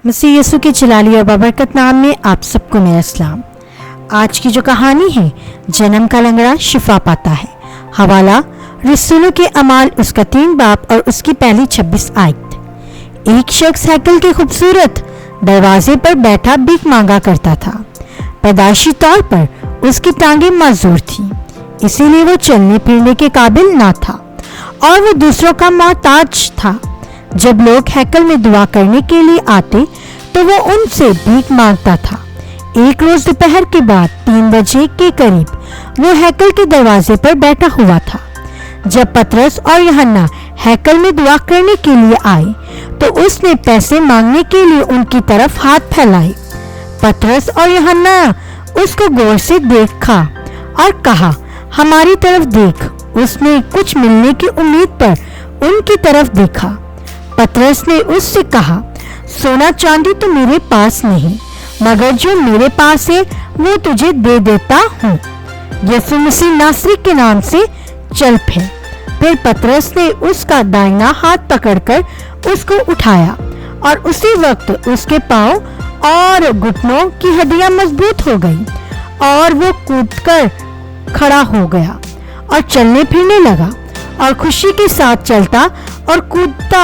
मसीह यीशु के जलाली और बाबरकत नाम में आप सबको मेरा सलाम। आज की जो कहानी है, जन्म का लंगड़ा शिफा पाता है। हवाला रसूलों के अमाल उसका 3 बाब और उसकी पहली 26 आयत। एक शख्स हैकल के खूबसूरत दरवाजे पर बैठा भीख मांगा करता था। पैदाइशी तौर पर उसकी टांगें माजूर थी, इसीलिए वो चलने फिरने के काबिल ना था और वो दूसरों का मोहताज था। जब लोग हैकल में दुआ करने के लिए आते तो वो उनसे भीख मांगता था। एक रोज दोपहर के बाद 3 बजे के करीब वो हैकल के दरवाजे पर बैठा हुआ था। जब पतरस और यूहन्ना हैकल में दुआ करने के लिए आए तो उसने पैसे मांगने के लिए उनकी तरफ हाथ फैलाए। पतरस और यूहन्ना उसको गौर से देखा और कहा, हमारी तरफ देख। उसने कुछ मिलने की उम्मीद पर उनकी तरफ देखा। पतरस ने उससे कहा, सोना चांदी तो मेरे पास नहीं, मगर जो मेरे पास है वो तुझे दे देता हूँ। यीशु मसीह नासरी के नाम से चल फिर पतरस ने उसका दाहिना हाथ पकड़कर उसको उठाया और उसी वक्त उसके पांव और घुटनों की हड्डियां मजबूत हो गई और वो कूदकर खड़ा हो गया और चलने फिरने लगा और खुशी के साथ चलता और कूदता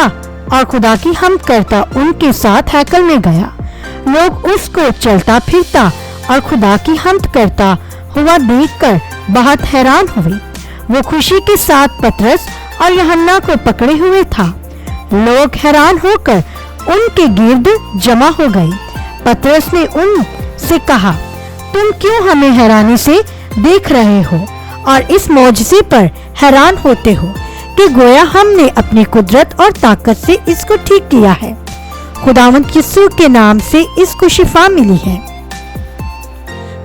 और खुदा की हम्द करता उनके साथ हैकल में गया। लोग उसको चलता फिरता और खुदा की हम्द करता हुआ देखकर बहुत हैरान हुए। वो खुशी के साथ पतरस और यूहन्ना को पकड़े हुए था। लोग हैरान होकर उनके गिर्द जमा हो गए। पतरस ने उनसे कहा, तुम क्यों हमें हैरानी से देख रहे हो और इस मौजज़े पर हैरान होते हो कि गोया हमने अपनी कुदरत और ताकत से इसको ठीक किया है। खुदावंद यीशु के नाम से इसको शिफा मिली है,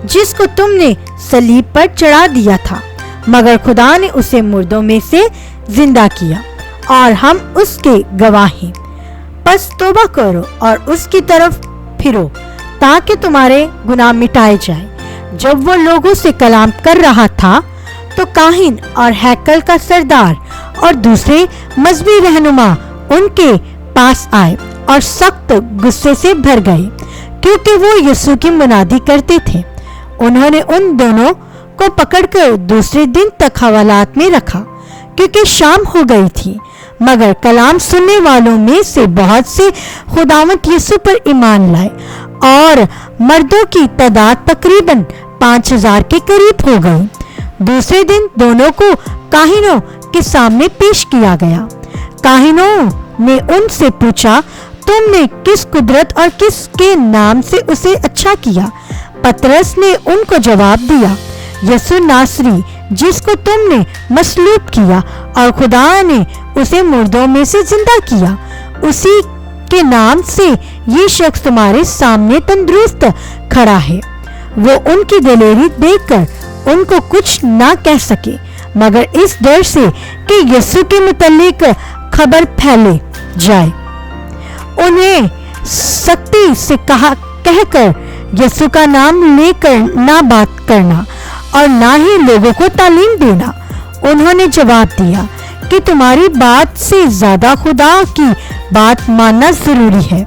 जिसको तुमने सलीब पर चढ़ा दिया था, मगर खुदा ने उसे मुर्दों में से जिंदा किया और हम उसके गवाह हैं। बस तौबा करो और उसकी तरफ फिरो ताकि तुम्हारे गुनाह मिटाए जाए। जब वो लोगों से कलाम कर रहा था तो काहिन और हैकल का सरदार और दूसरे मजहबी रहनुमा उनके पास आए और सख्त गुस्से से भर गए, क्योंकि वो यीशु की मुनादी करते थे। उन्होंने उन दोनों को पकड़कर दूसरे दिन तक हवालात में रखा, क्योंकि शाम हो गई थी। मगर कलाम सुनने वालों में से बहुत से खुदावंद यीशु पर ईमान लाए और मर्दों की तादाद तकरीबन 5000 के करीब हो गई। दूसरे दिन दोनों को काहिनों के सामने पेश किया गया। काहिनों ने उनसे पूछा, तुमने किस कुदरत और किसके नाम से उसे अच्छा किया? पतरस ने उनको जवाब दिया, यीशु नासरी, जिसको तुमने मसलूब किया और खुदा ने उसे मुर्दों में से जिंदा किया, उसी के नाम से ये शख्स तुम्हारे सामने तंदुरुस्त खड़ा है। वो उनकी दलेरी देखकर उनको कुछ ना कह सके, मगर इस डर से कि यीशु के मुतालिक खबर फैले जाए, उन्हें सख्ती से कहकर यीशु का नाम लेकर ना बात करना और ना ही लोगों को तालीम देना। उन्होंने जवाब दिया कि तुम्हारी बात से ज्यादा खुदा की बात मानना जरूरी है।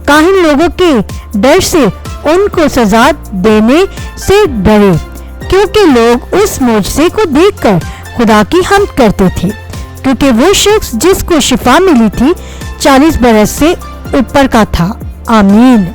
काहिन लोगों के डर से उनको सजा देने से डरे, क्योंकि लोग उस मोजज़े को देखकर खुदा की हम्द करते थे, क्योंकि वो शख्स जिसको शिफा मिली थी 40 बरस से ऊपर का था। आमीन।